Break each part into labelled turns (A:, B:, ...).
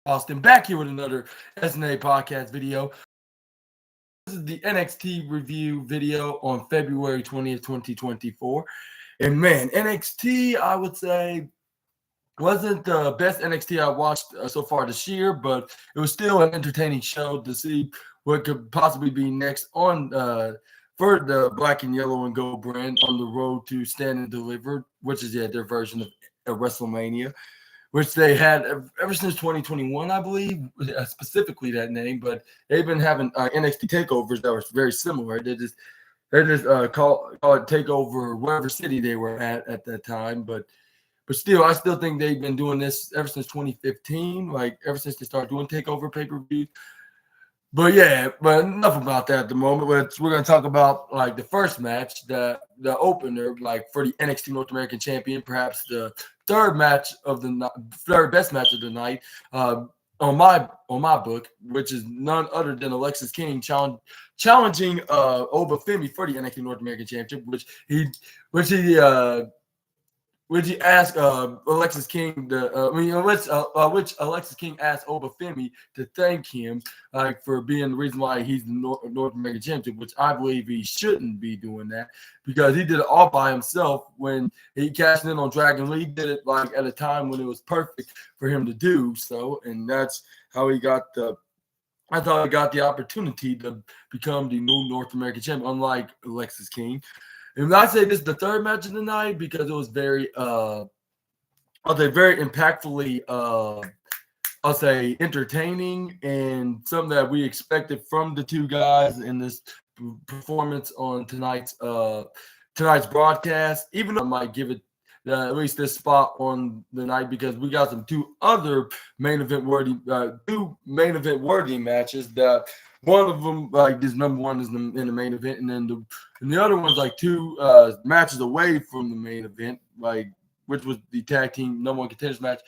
A: Austin, back here with another SNA podcast video. This is the NXT review video on February 20th, 2024. And man, NXT, I would say, wasn't the best NXT I watched so far this year, but it was still an entertaining show to see what could possibly be next on for the Black and Yellow and Gold brand on the road to Stand and Deliver, which is their version of WrestleMania, which they had ever since 2021, I believe, specifically that name. But they've been having NXT takeovers that were very similar. They just call it takeover whatever city they were at that time. But still, I still think they've been doing this ever since 2015, like ever since they started doing takeover pay-per-views. But yeah, but enough about that at the moment. We're going to talk about like the first match, the opener, like for the NXT North American Champion, perhaps the third best match of the night, on my book, which is none other than Alexis King challenging Oba Femi for the NXT North American Championship, which he asked Alexis King which Alexis King asked Oba Femi to thank him for being the reason why he's the North American Champion, which I believe he shouldn't be doing that because he did it all by himself when he cashed in on Dragon Lee. He did it like at a time when it was perfect for him to do so, and that's how he got I thought he got the opportunity to become the new North American champion, unlike Alexis King. And I say this is the third match of the night because it was very impactfully, I'll say entertaining and something that we expected from the two guys in this performance on tonight's broadcast. Even though I might give it at least this spot on the night because we got two main event worthy matches that. One of them, like this number one, is in the main event, and then the other one's like two matches away from the main event, like which was the tag team number one contenders match,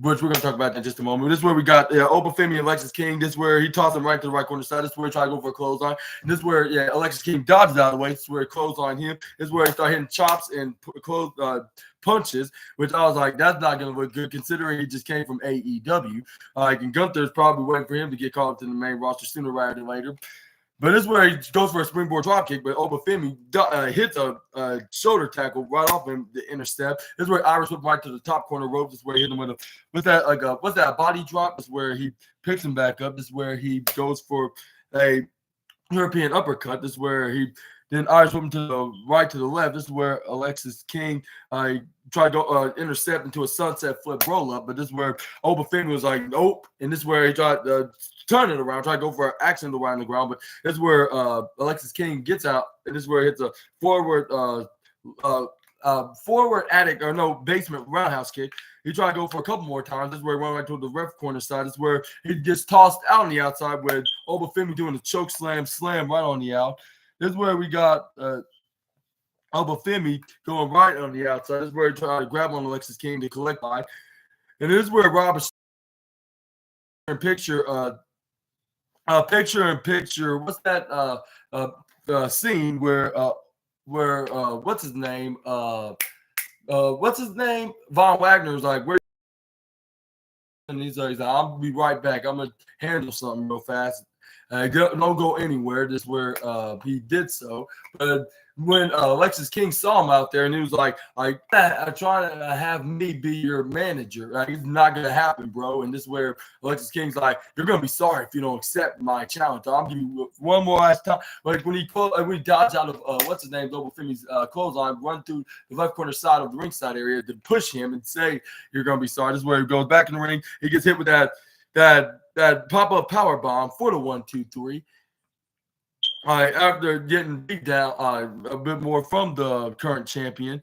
A: which we're gonna talk about in just a moment. This is where we got Oba Femi and Alexis King. This is where he tossed him right to the right corner side. This is where he tried to go for a clothesline. And this is where Alexis King dodges out of the way. This is where he clotheslined him. This is where he started hitting chops and punches, which I was like, that's not going to look good considering he just came from AEW. And Gunther's probably waiting for him to get called up to the main roster sooner rather than later. But this is where he goes for a springboard dropkick, but Oba Femi hits a shoulder tackle right off him to intercept. This is where Irish whip right to the top corner rope. This is where he hit him a body drop. This is where he picks him back up. This is where he goes for a European uppercut. This is where he then Irish whip him to the right to the left. This is where Alexis King tried to intercept into a sunset flip roll up, but this is where Oba Femi was like, nope. And this is where he tried to turn it around, try to go for an accident around the ground, but this is where Alexis King gets out, and this is where he hits a basement roundhouse kick. He tried to go for a couple more times. This is where he went right to the ref corner side. This is where he gets tossed out on the outside with Oba Femi doing a choke slam right on the out. This is where we got Oba Femi going right on the outside. This is where he tried to grab on Alexis King to collect by. And this is where Robert picture what's that scene where what's his name Von Wagner's like, where, and he's like I'll be right back, I'm gonna handle something real fast, don't go anywhere. This is where he did so. But when Alexis King saw him out there and he was like I'm trying to have me be your manager. Like, it's not going to happen, bro. And this is where Alexis King's like, you're going to be sorry if you don't accept my challenge. I'll give you one more last time. Like when he dodged out of what's his name, Oba Femi's clothesline, run through the left corner side of the ringside area to push him and say, you're going to be sorry. This is where he goes back in the ring. He gets hit with that pop-up power bomb for the 1-2-3. After getting beat down a bit more from the current champion,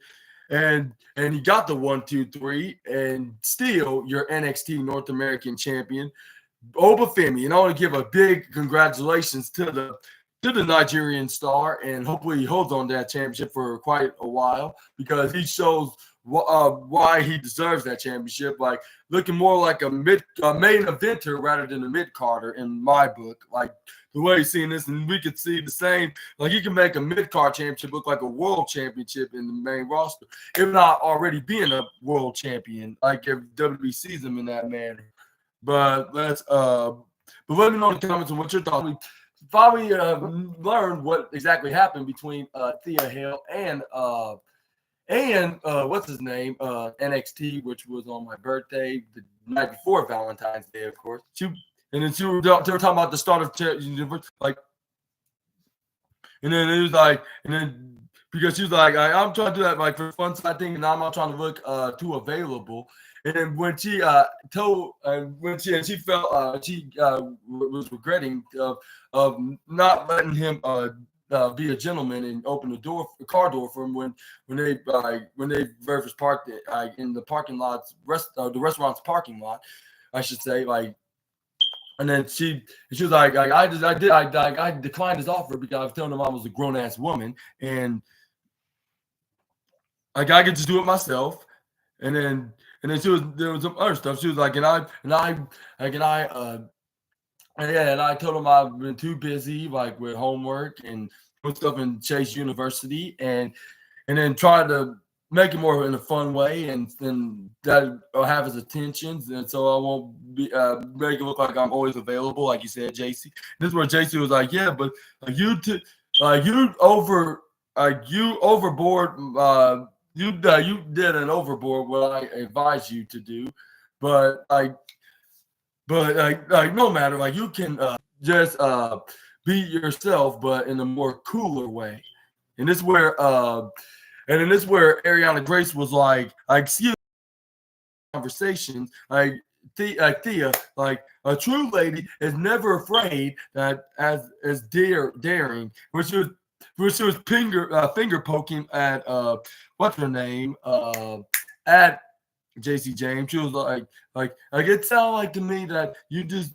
A: and he got the 1-2-3, and still your NXT North American champion, Oba Femi. And I want to give a big congratulations to the Nigerian star, and hopefully he holds on to that championship for quite a while because he shows why he deserves that championship. Like looking more like a main eventer rather than a mid-carder in my book. Like the way he's seeing this, and we could see the same. Like he can make a mid-card championship look like a world championship in the main roster, if not already being a world champion. Like if WWE sees him in that manner. But let me know in the comments on what your thoughts. Finally learned what exactly happened between Thea Hale and what's his name, NXT, which was on my birthday the night before Valentine's Day, of course. They were talking about the start of like, and then it was like, and then because she was like, I'm trying to do that like for fun side thing, and I'm not trying to look too available. And then when she she felt she was regretting of not letting him be a gentleman and open the car door for him when they first parked it in the parking lots, the restaurant's parking lot, I should say, like. And then she was like I declined his offer because I was telling him I was a grown ass woman and like I could just do it myself. And then there was some other stuff. She was like, and I told him I've been too busy like with homework and stuff in Chase University and then tried to make it more in a fun way and then that will have his attentions and so I won't be make it look like I'm always available, like you said, JC. This is where JC was like, yeah, but you overboard. You did an overboard what I advised you to do, but no matter, like you can just be yourself, but in a more cooler way. And this where Ariana Grace was like excuse conversations like Thea, like a true lady is never afraid that as daring, which was finger poking at what's her name at JC James. She was like it sounded like to me that you just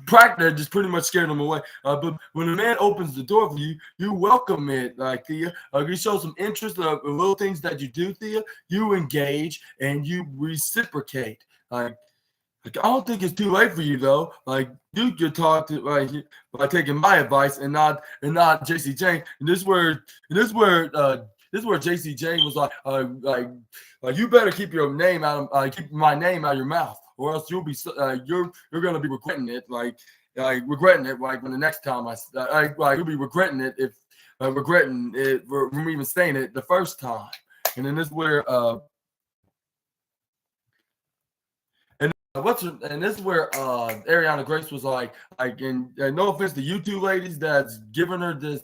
A: practice just pretty much scared them away. But when a man opens the door for you, you welcome it, like Thea. You show some interest in little things that you do, Thea. You engage and you reciprocate. Like I don't think it's too late for you though. Like you could talk to by taking my advice and not JC James. And this is where JC James was like you better keep your name out of keep my name out of your mouth, or else you'll be you're gonna be regretting it. Like regretting it. Like when the next time you'll be regretting it if regretting it from even saying it the first time. And then this is where this is where Ariana Grace was like and no offense to you two ladies that's giving her this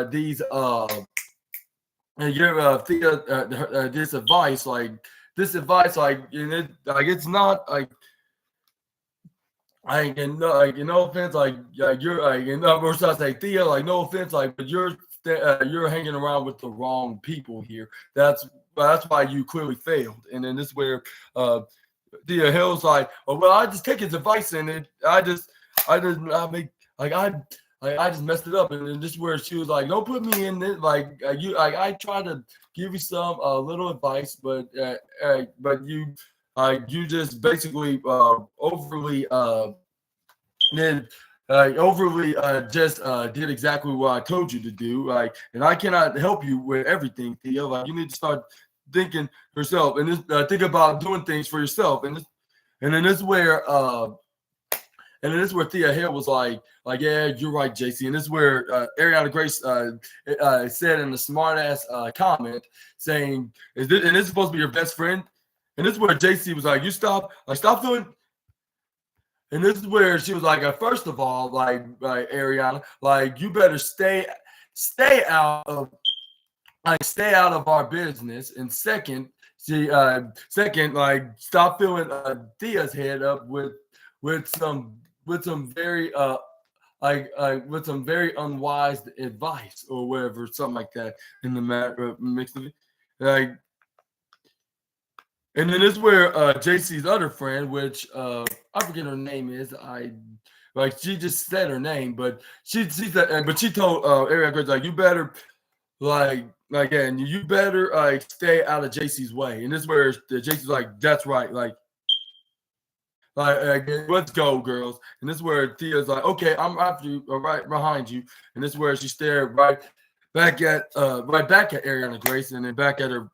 A: these this advice and it's not like no offense you're or should I say Thea, like no offense but you're hanging around with the wrong people here. That's why you clearly failed. And then this is where Thea Hill's like, oh well, I just take his advice and I just messed it up. And then this is where she was like, don't put me in it. I try to give you some little advice, but you just basically overly did exactly what I told you to do. And I cannot help you with everything, Thea. Like you need to start thinking yourself and think about doing things for yourself. And then this is where Thea Hale was like, yeah, you're right, JC. And this is where Ariana Grace said in a smart ass comment saying, and this is supposed to be your best friend? And this is where JC was like, you stop doing. And this is where she was like, first of all, Ariana, you better stay out of our business. And second, stop filling Thea's head up with some very with some very unwise advice or whatever, something like that in the matter mix of it. And then this is where JC's other friend, which I forget her name is. She just said her name, but she said, but she told Ariana Grace you better and you better stay out of JC's way. And this is where JC's like, that's right, let's go, girls. And this is where Thea's like, okay, I'm after you, right behind you. And this is where she stared right back at Ariana Grace, and then back at her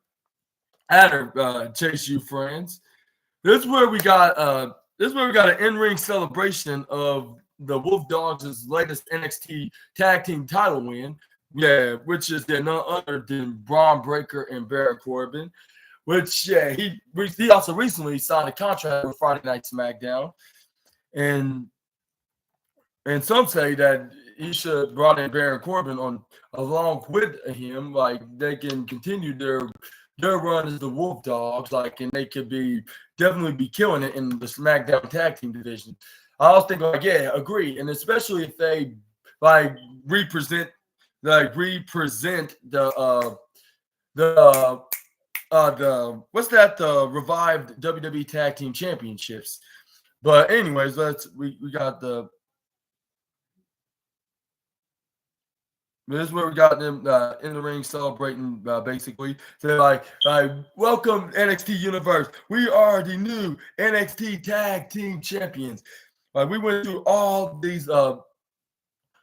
A: Chase U friends. This is where we got this is where we got an in-ring celebration of the Wolf Dogs' latest NXT Tag Team title win. Yeah, which is none other than Braun Breaker and Baron Corbin. Which, yeah, he also recently signed a contract with Friday Night SmackDown. And some say that he should have brought in Baron Corbin on along with him. Like, they can continue their run as the Wolf Dogs, like, and they could definitely be killing it in the SmackDown Tag Team division. I also think, like, yeah, agree, and especially if they like represent the what's that, the revived WWE Tag Team Championships. But anyways, we got the. This is where we got them in the ring celebrating, basically. So, like, welcome NXT Universe. We are the new NXT Tag Team Champions. We went through all these, all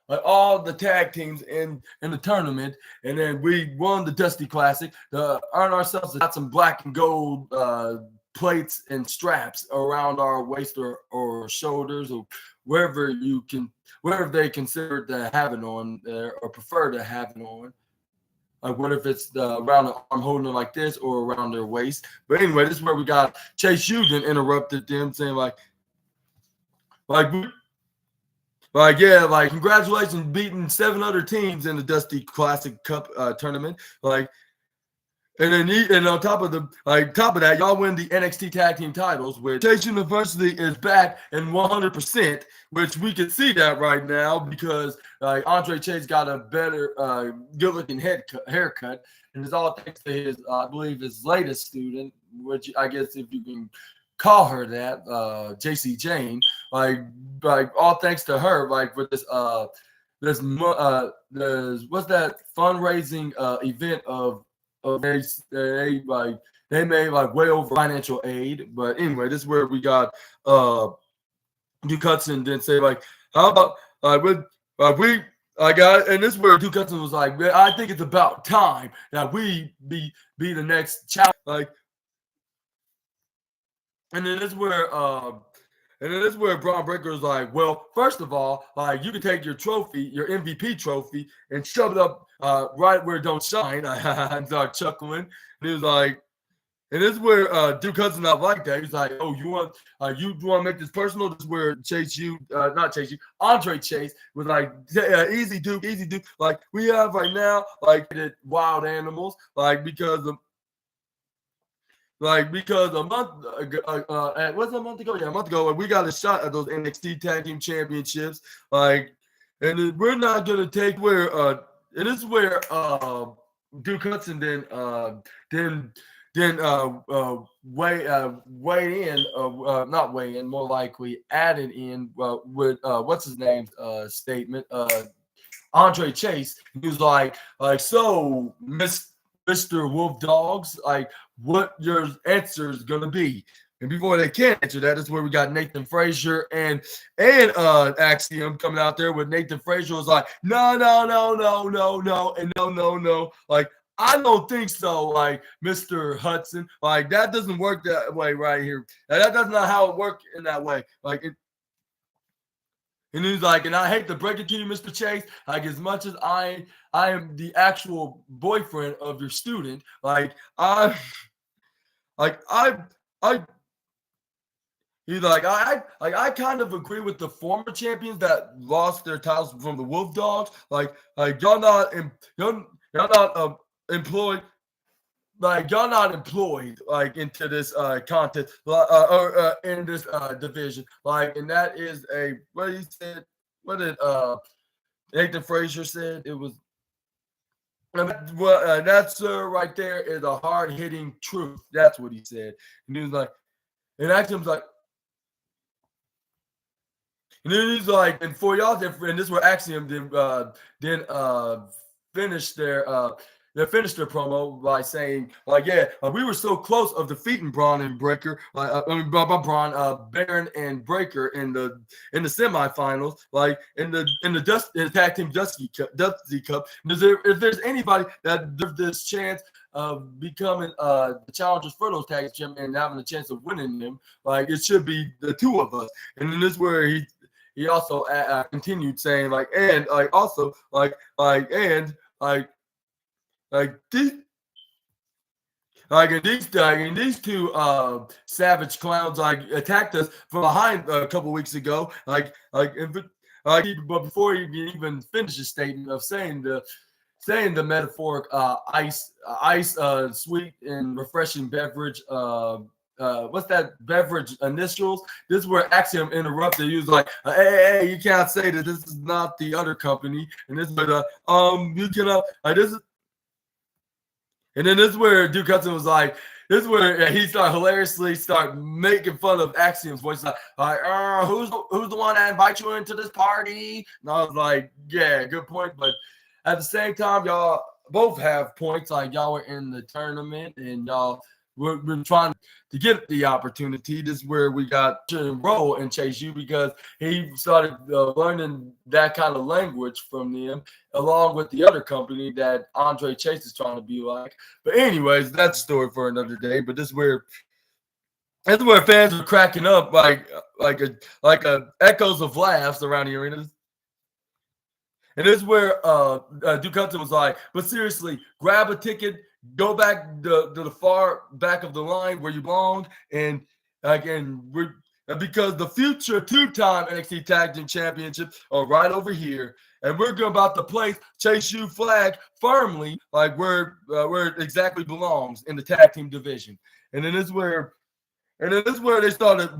A: the tag teams in the tournament, and then we won the Dusty Classic to earn ourselves some black and gold plates and straps around our waist or shoulders or wherever they consider to have it on there or prefer to have it on. Like, what if it's around the arm holding it like this or around their waist? But anyway, this is where we got Chase Houston interrupted them, saying yeah, like, congratulations beating 7 other teams in the Dusty Classic Cup tournament. Like, and then on top of that, y'all win the NXT Tag Team titles, where Chase University is back in 100%, which we can see that right now because Andre Chase got a better, good-looking haircut, and it's all thanks to his, I believe, his latest student, which I guess if you can call her that, JC Jane, like all thanks to her, like with this what's that fundraising event of they made like way over financial aid. But anyway, this is where we got Duke Hudson then say, like, how about and this is where Duke Hudson was like, I think it's about time that we be the next challenge. Like, and then this is where Braun Breaker is like, well, first of all, like, you can take your trophy, your MVP trophy, and shove it up right where it don't shine. And start chuckling. And he was like, and this is where Duke Hudson not like that. He's like, oh, you want to make this personal? This is where Andre Chase was like, easy Duke. Like, we have right now, like, wild animals, because a month ago, we got a shot at those NXT Tag Team Championships. Like, and we're not gonna take where it is where Duke Hudson more likely added in with what's his name's statement, Andre Chase. He was like, so Mr. Wolf Dogs, like, what your answer is gonna be. And before they can answer that, that's where we got Nathan Frazier and Axiom coming out there with Nathan Frazier was like, no, and no. Like, I don't think so, like, Mr. Hudson. Like, that doesn't work that way right here. That does not how it works in that way. Like, and he's like, and I hate to break it to you, Mr. Chase, like, as much as I am the actual boyfriend of your student, he's like, I kind of agree with the former champions that lost their titles from the Wolf Dogs. Like y'all not employed. Like, y'all not employed like into this contest or in this division. Like, and that is what he said. What did Nathan Frazier said? It was. That, sir, right there is a hard-hitting truth. That's what he said. And he was like, and Axiom's like, and then he's like, and for y'all, and this is where Axiom then finished their promo by saying, like, yeah, we were so close of defeating Braun and Breaker, Baron and Breaker in the semifinals, like in the tag team Dusty Cup. If there's anybody that deserves this chance, becoming the challengers for those tag team and having a chance of winning them. Like it should be the two of us. And then this is where he also continued saying like, and like also and these. And these two savage clowns attacked us from behind a couple weeks ago. But before he even finished his statement of saying the metaphoric ice sweet and refreshing beverage. What's that beverage initials? This is where Axiom interrupted. He was like, hey, you can't say that this is not the other company. And this is you cannot this is. And then this is where Duke Hudson was like, this is where he started hilariously making fun of Axiom's voice. Like who's the one that invites you into this party? And I was like, yeah, good point. But at the same time, y'all both have points. Like y'all were in the tournament and y'all we're trying to get the opportunity. This is where we got to enroll in Chase U because he started learning that kind of language from them, along with the other company that Andre Chase is trying to be like. But anyways, that's a story for another day. But this is where fans are cracking up like echoes of laughs around the arena. And this is where Duke Hudson was like, but seriously, grab a ticket, go back to the far back of the line where you belong, and because the future two-time NXT Tag Team Championships are right over here, and we're about to place Chase U flag firmly like where it exactly belongs in the tag team division. And then this is where they started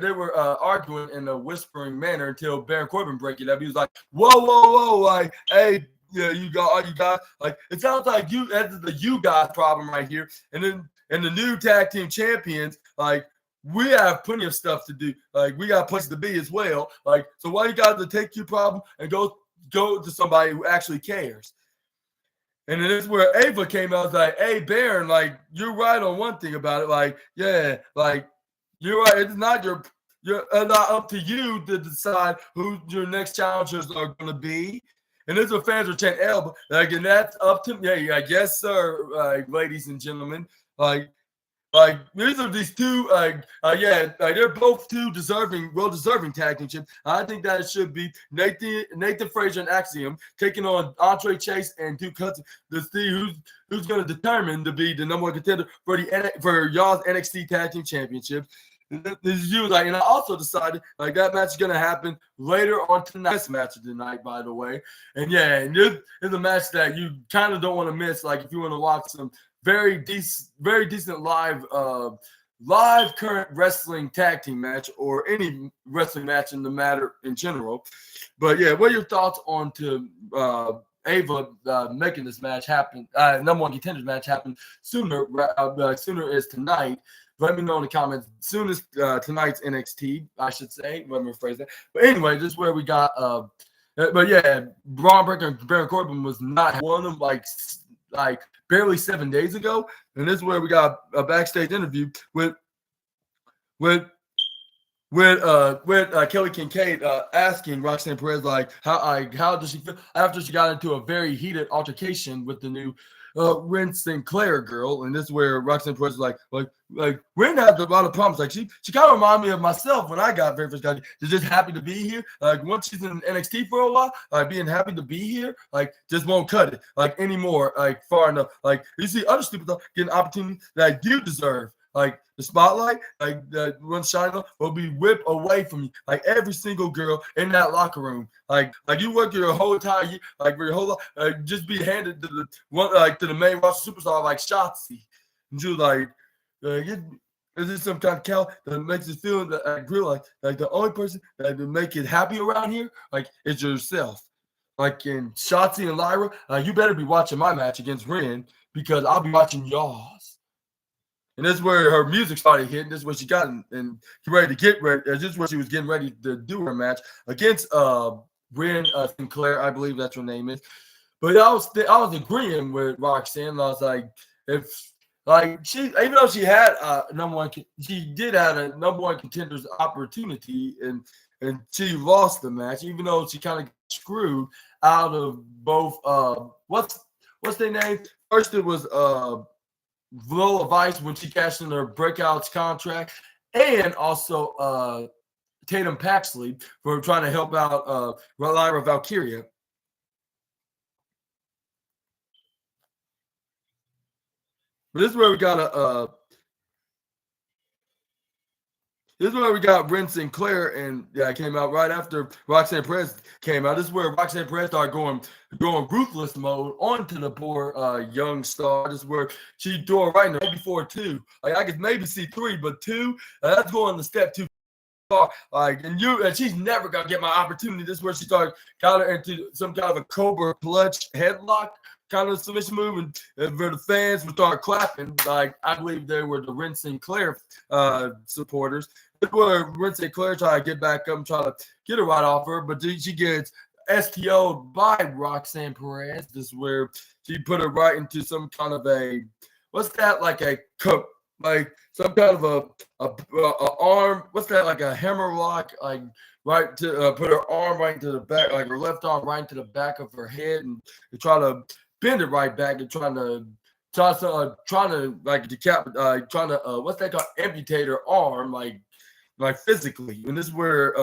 A: they were arguing in a whispering manner until Baron Corbin break it up. He was like, whoa, like, hey, yeah, you got, like, it sounds like that's the you guys problem right here. And then, the new tag team champions, like, we have plenty of stuff to do. Like, we got places to be as well. Like, so why you got the take your problem and go to somebody who actually cares? And then this is where Ava came out, like, hey, Baron, like, you're right on one thing about it. Like, yeah, like, you're right. It's not not up to you to decide who your next challengers are going to be. And this is what fans are chanting, Elba. Like, and that's up to me. Yeah, yes, sir, ladies and gentlemen. Like, these are these two, they're both two well-deserving tag team champions. I think that it should be Nathan Frazier and Axiom taking on Andre Chase and Duke Hudson to see who's going to determine to be the number one contender for y'all's NXT Tag Team Championship. This is you, like, and I also decided like that match is gonna happen later on tonight. This match of the night, by the way, and yeah, and this is a match that you kind of don't want to miss. Like if you want to watch some very decent live current wrestling tag team match or any wrestling match in the matter in general. But yeah, what are your thoughts on Ava making this match happen? Number one contenders match happen sooner. Sooner is tonight. Let me know in the comments. Soon as tonight's NXT, I should say. Let me rephrase that. But anyway, this is where we got. But yeah, Braun Breaker and Baron Corbin was not one of them like barely 7 days ago, and this is where we got a backstage interview with Kelly Kincaid asking Roxanne Perez like how does she feel after she got into a very heated altercation with the new Ren Sinclair girl. And this is where Roxanne Perez is like Ren has a lot of problems. Like she kind of reminded me of myself when I got very first got just happy to be here. Like once she's in NXT for a while, like being happy to be here, like just won't cut it like anymore, like far enough. Like you see other stupid stuff getting opportunity that you deserve. Like the spotlight, like the one shining will be whipped away from you. Like every single girl in that locker room, like you work your whole entire year, like for your whole life, just be handed to the one, like to the main roster superstar, like Shotzi, and you like, is this some kind of cow that makes it feel that I feel like the only person that can make it happy around here, like is yourself. Like in Shotzi and Lyra, you better be watching my match against Ren because I'll be watching y'all's. And this is where her music started hitting. This is what she got and ready to get ready. This is where she was getting ready to do her match against Ren Sinclair, I believe that's her name is. But I was agreeing with Roxanne. I was like, she, even though she had she did have a number one contender's opportunity and she lost the match, even though she kind of screwed out of both what's what's their name? First it was Lola Vice when she cashed in her Breakouts contract, and also Tatum Paxley for trying to help out Lyra Valkyria. This is where we got this is where we got Ren Sinclair, and yeah, it came out right after Roxanne Perez came out. This is where Roxanne Perez started going ruthless mode onto the poor young star. This is where she threw it right in the right before 2. Like, I could maybe see 3, but 2, that's going to step too far. Like, and she's never gonna get my opportunity. This is where she started got her into some kind of a Cobra clutch headlock kind of submission move, and for the fans would start clapping. Like, I believe they were the Ren Sinclair supporters. This is where Ren Sinclair tried to get back up and try to get her right off her, but she gets STO'd by Roxanne Perez. This is where she put her right into some kind of a, what's that, like a cup, like some kind of a arm, what's that, like a hammer lock, like right to put her arm right into the back, like her left arm right into the back of her head, and try to bend it right back, and trying to like decapit, trying to what's that called, amputate her arm, like physically. And this is where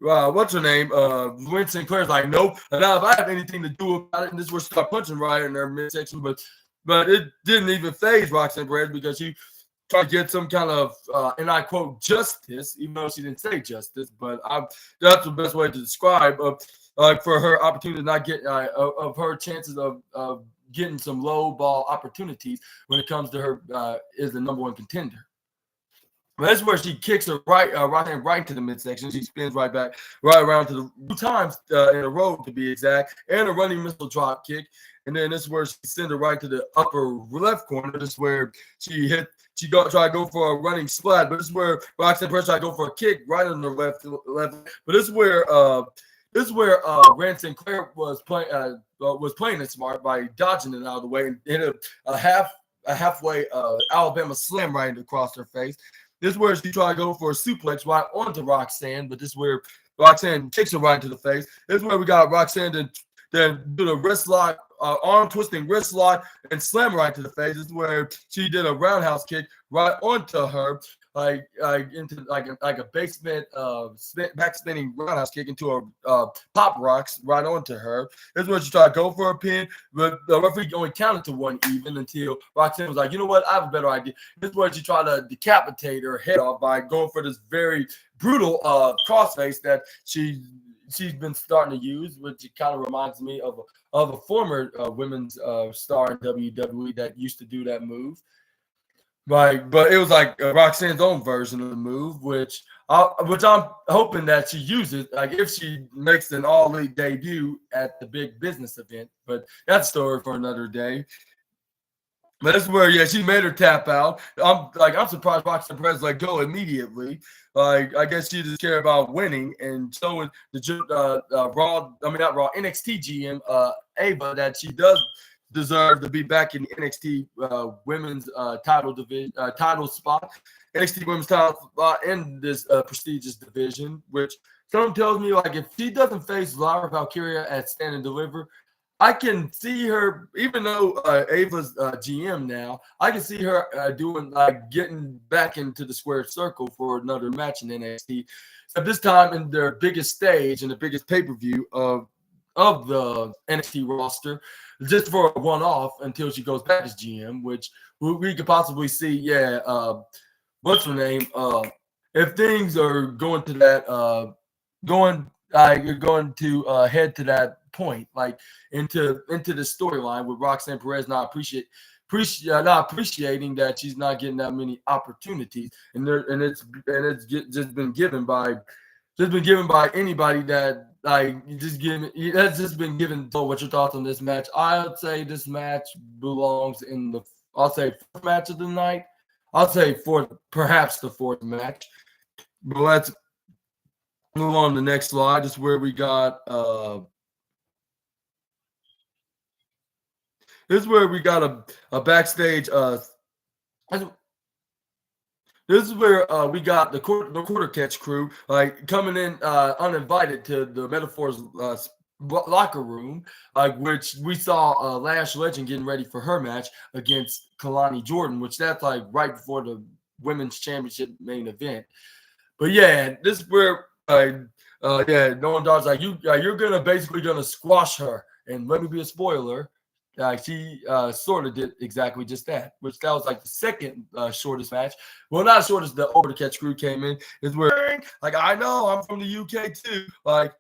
A: what's her name, Ren Sinclair's like, nope, now if I have anything to do about it, and this is where she started punching right in her midsection, but it didn't even phase Roxanne Perez, because she tried to get some kind of and I quote, justice, even though she didn't say justice, but that's the best way to describe for her opportunity to not get of her chances of getting some low ball opportunities when it comes to her is the #1 contender. That's where she kicks her right hand right into the midsection. She spins right back, right around to the 2 times in a row, to be exact, and a running missile drop kick. And then this is where she sends her right to the upper left corner. This is where she try to go for a running splat, but this is where Roxanne Perez tried to go for a kick right on the left. But this is where Ren Sinclair was playing it smart by dodging it out of the way and hit a halfway Alabama slam right across her face. This is where she tried to go for a suplex right onto Roxanne, but this is where Roxanne kicks her right into the face. This is where we got Roxanne then do the wrist lock, arm twisting wrist lock, and slam right to the face. This is where she did a roundhouse kick right onto her, into a basement back spinning roundhouse kick into a pop rocks right onto her. This is where she tried to go for a pin, but the referee only counted to 1 even until Roxanne was like, you know what, I have a better idea. This is where she tried to decapitate her head off by going for this very brutal crossface that she's been starting to use, which kind of reminds me of a former women's star in WWE that used to do that move. Right, but it was like Roxanne's own version of the move, which I'm hoping that she uses, like if she makes an all-elite debut at the big business event. But that's a story for another day. But that's where, yeah, she made her tap out. I'm surprised Roxanne Perez let go immediately. Like, I guess she just care about winning and showing the NXT GM Ava that she does deserve to be back in the NXT women's title spot, NXT women's title spot in this prestigious division. Which someone tells me, like, if she doesn't face Lyra Valkyria at Stand and Deliver, I can see her, even though Ava's GM now, I can see her getting back into the square circle for another match in NXT. So this time in their biggest stage and the biggest pay-per-view of the NXT roster, just for a one-off until she goes back as GM, which we could possibly see. Yeah, what's her name? If things are going to that, you're going to head to that point, like into the storyline with Roxanne Perez not appreciating that she's not getting that many opportunities, and it's just been given by anybody that that's just been given. So what's your thoughts on this match? I would say this match belongs in the, I'll say, 4th match of the night. I'll say perhaps the 4th match. But let's move on to the next slide. Just where we got this is where we got a backstage. This is where we got the quarter catch crew, like, coming in uninvited to the Metaphors locker room, like which we saw Lash Legend getting ready for her match against Kalani Jordan, which that's like right before the women's championship main event. But yeah, this is where Nolan Dodds like you're gonna basically gonna squash her, and let me be a spoiler. She sort of did exactly just that, which that was like the second shortest match. Well, not shortest. The Over the Catch crew came in. Is where like I know I'm from the UK too. Like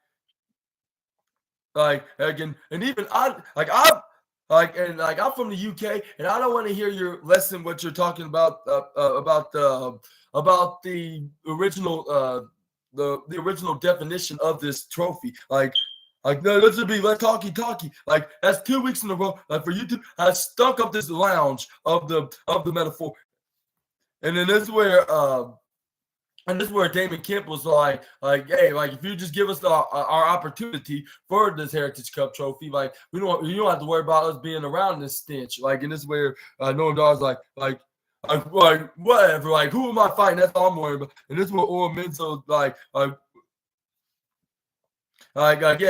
A: again, and even I'm from the UK, and I don't want to hear your lesson. What you're talking about the original the original definition of this trophy. Like no, let's talkie. Like that's 2 weeks in a row. Like for you to have stunk up this lounge of the metaphor, and then this is where. And this is where Damon Kemp was like, hey, like if you just give us our opportunity for this Heritage Cup trophy, like you don't have to worry about us being around this stench. Like, and this is where Nolan Dawes like whatever, like who am I fighting? That's all I'm worried about. And this is where Oro Menzo yeah.